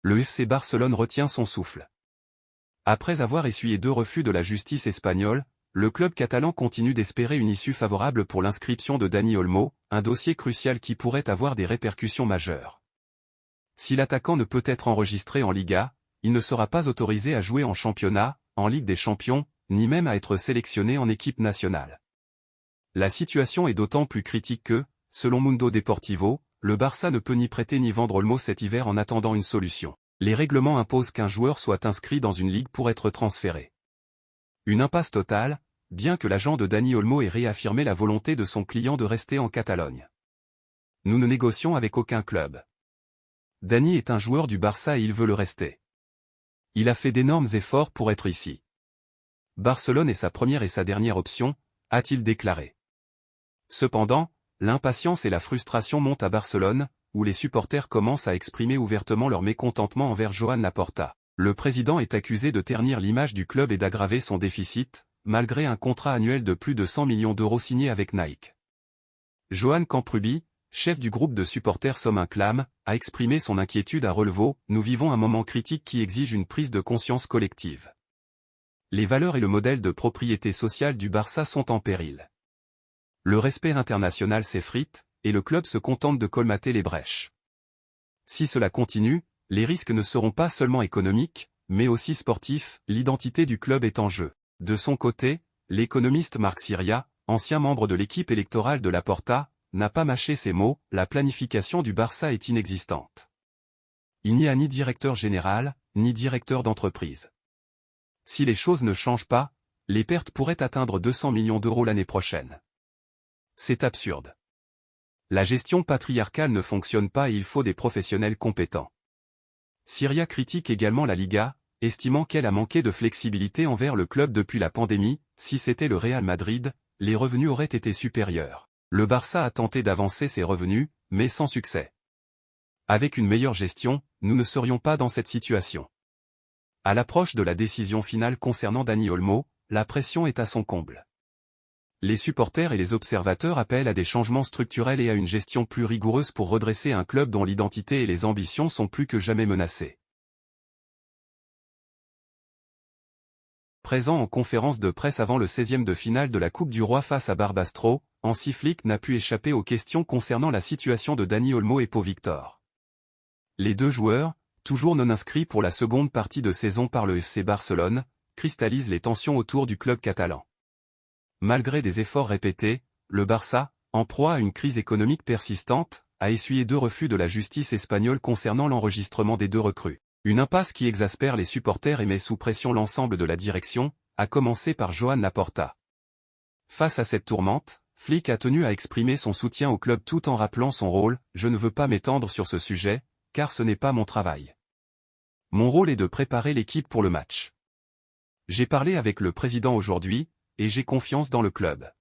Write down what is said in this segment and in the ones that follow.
Le FC Barcelone retient son souffle. Après avoir essuyé 2 refus de la justice espagnole, le club catalan continue d'espérer une issue favorable pour l'inscription de Dani Olmo, un dossier crucial qui pourrait avoir des répercussions majeures. Si l'attaquant ne peut être enregistré en Liga, il ne sera pas autorisé à jouer en championnat, en Ligue des Champions, ni même à être sélectionné en équipe nationale. La situation est d'autant plus critique que, selon Mundo Deportivo, le Barça ne peut ni prêter ni vendre Olmo cet hiver en attendant une solution. Les règlements imposent qu'un joueur soit inscrit dans une ligue pour être transféré. Une impasse totale, bien que l'agent de Dani Olmo ait réaffirmé la volonté de son client de rester en Catalogne. Nous ne négocions avec aucun club. Dani est un joueur du Barça et il veut le rester. Il a fait d'énormes efforts pour être ici. Barcelone est sa première et sa dernière option, a-t-il déclaré. Cependant, l'impatience et la frustration montent à Barcelone, où les supporters commencent à exprimer ouvertement leur mécontentement envers Joan Laporta. Le président est accusé de ternir l'image du club et d'aggraver son déficit, malgré un contrat annuel de plus de 100 millions d'euros signé avec Nike. Joan Camprubi, chef du groupe de supporters Som un Clam, a exprimé son inquiétude à Relevo. Nous vivons un moment critique qui exige une prise de conscience collective. Les valeurs et le modèle de propriété sociale du Barça sont en péril. Le respect international s'effrite, et le club se contente de colmater les brèches. Si cela continue, les risques ne seront pas seulement économiques, mais aussi sportifs. L'identité du club est en jeu. De son côté, l'économiste Marc Siria, ancien membre de l'équipe électorale de Laporta, n'a pas mâché ses mots. La planification du Barça est inexistante. Il n'y a ni directeur général, ni directeur d'entreprise. Si les choses ne changent pas, les pertes pourraient atteindre 200 millions d'euros l'année prochaine. C'est absurde. La gestion patriarcale ne fonctionne pas et il faut des professionnels compétents. Siria critique également la Liga, estimant qu'elle a manqué de flexibilité envers le club depuis la pandémie. Si c'était le Real Madrid, les revenus auraient été supérieurs. Le Barça a tenté d'avancer ses revenus, mais sans succès. Avec une meilleure gestion, nous ne serions pas dans cette situation. À l'approche de la décision finale concernant Dani Olmo, la pression est à son comble. Les supporters et les observateurs appellent à des changements structurels et à une gestion plus rigoureuse pour redresser un club dont l'identité et les ambitions sont plus que jamais menacées. Présent en conférence de presse avant le 16e de finale de la Coupe du Roi face à Barbastro, Hansi Flick n'a pu échapper aux questions concernant la situation de Dani Olmo et Pau Victor. Les 2 joueurs, toujours non inscrits pour la seconde partie de saison par le FC Barcelone, cristallisent les tensions autour du club catalan. Malgré des efforts répétés, le Barça, en proie à une crise économique persistante, a essuyé 2 refus de la justice espagnole concernant l'enregistrement des 2 recrues. Une impasse qui exaspère les supporters et met sous pression l'ensemble de la direction, à commencer par Joan Laporta. Face à cette tourmente, Flick a tenu à exprimer son soutien au club tout en rappelant son rôle. Je ne veux pas m'étendre sur ce sujet, car ce n'est pas mon travail. Mon rôle est de préparer l'équipe pour le match. J'ai parlé avec le président aujourd'hui, et j'ai confiance dans le club.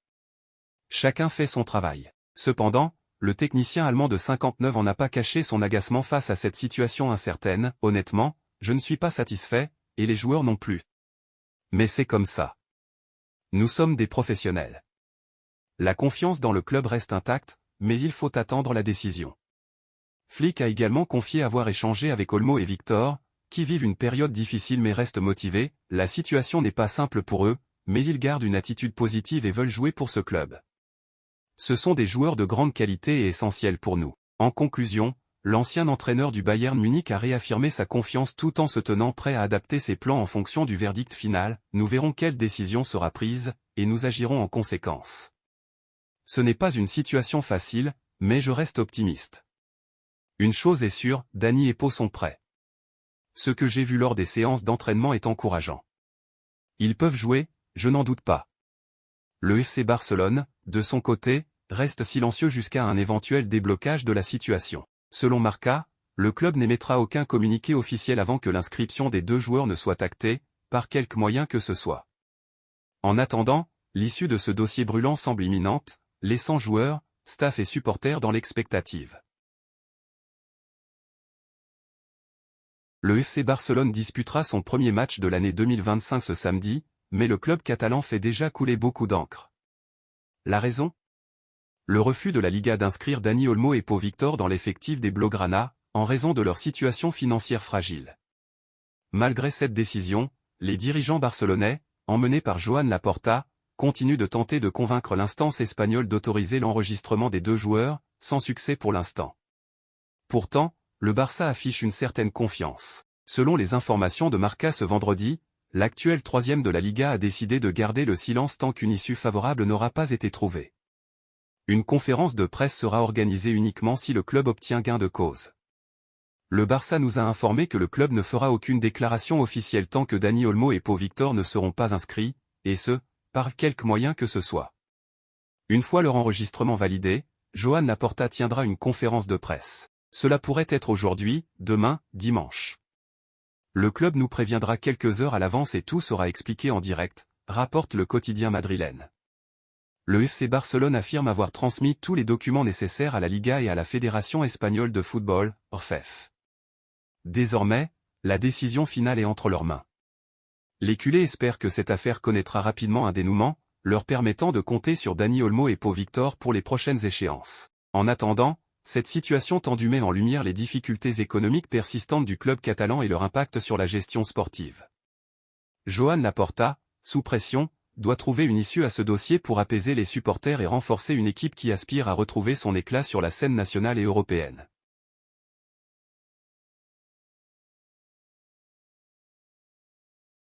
Chacun fait son travail. Cependant, le technicien allemand de 59 ans n'a pas caché son agacement face à cette situation incertaine. Honnêtement, je ne suis pas satisfait, et les joueurs non plus. Mais c'est comme ça. Nous sommes des professionnels. La confiance dans le club reste intacte, mais il faut attendre la décision. Flick a également confié avoir échangé avec Olmo et Victor, qui vivent une période difficile mais restent motivés. La situation n'est pas simple pour eux, mais ils gardent une attitude positive et veulent jouer pour ce club. Ce sont des joueurs de grande qualité et essentiels pour nous. En conclusion, l'ancien entraîneur du Bayern Munich a réaffirmé sa confiance tout en se tenant prêt à adapter ses plans en fonction du verdict final. Nous verrons quelle décision sera prise, et nous agirons en conséquence. Ce n'est pas une situation facile, mais je reste optimiste. Une chose est sûre, Dani et Pau sont prêts. Ce que j'ai vu lors des séances d'entraînement est encourageant. Ils peuvent jouer, je n'en doute pas. Le FC Barcelone, de son côté, reste silencieux jusqu'à un éventuel déblocage de la situation. Selon Marca, le club n'émettra aucun communiqué officiel avant que l'inscription des 2 joueurs ne soit actée, par quelque moyen que ce soit. En attendant, l'issue de ce dossier brûlant semble imminente, laissant joueurs, staff et supporters dans l'expectative. Le FC Barcelone disputera son premier match de l'année 2025 ce samedi, mais le club catalan fait déjà couler beaucoup d'encre. La raison ? Le refus de la Liga d'inscrire Dani Olmo et Pau Victor dans l'effectif des Blaugrana, en raison de leur situation financière fragile. Malgré cette décision, les dirigeants barcelonais, emmenés par Joan Laporta, continuent de tenter de convaincre l'instance espagnole d'autoriser l'enregistrement des deux joueurs, sans succès pour l'instant. Pourtant, le Barça affiche une certaine confiance. Selon les informations de Marca ce vendredi, l'actuel troisième de la Liga a décidé de garder le silence tant qu'une issue favorable n'aura pas été trouvée. Une conférence de presse sera organisée uniquement si le club obtient gain de cause. Le Barça nous a informé que le club ne fera aucune déclaration officielle tant que Dani Olmo et Pau Victor ne seront pas inscrits, et ce, par quelque moyen que ce soit. Une fois leur enregistrement validé, Joan Laporta tiendra une conférence de presse. Cela pourrait être aujourd'hui, demain, dimanche. Le club nous préviendra quelques heures à l'avance et tout sera expliqué en direct, rapporte le quotidien madrilène. Le FC Barcelone affirme avoir transmis tous les documents nécessaires à la Liga et à la Fédération espagnole de football, ORFEF. Désormais, la décision finale est entre leurs mains. Les culés espèrent que cette affaire connaîtra rapidement un dénouement, leur permettant de compter sur Dani Olmo et Pau Victor pour les prochaines échéances. En attendant, cette situation tendue met en lumière les difficultés économiques persistantes du club catalan et leur impact sur la gestion sportive. Joan Laporta, sous pression, doit trouver une issue à ce dossier pour apaiser les supporters et renforcer une équipe qui aspire à retrouver son éclat sur la scène nationale et européenne.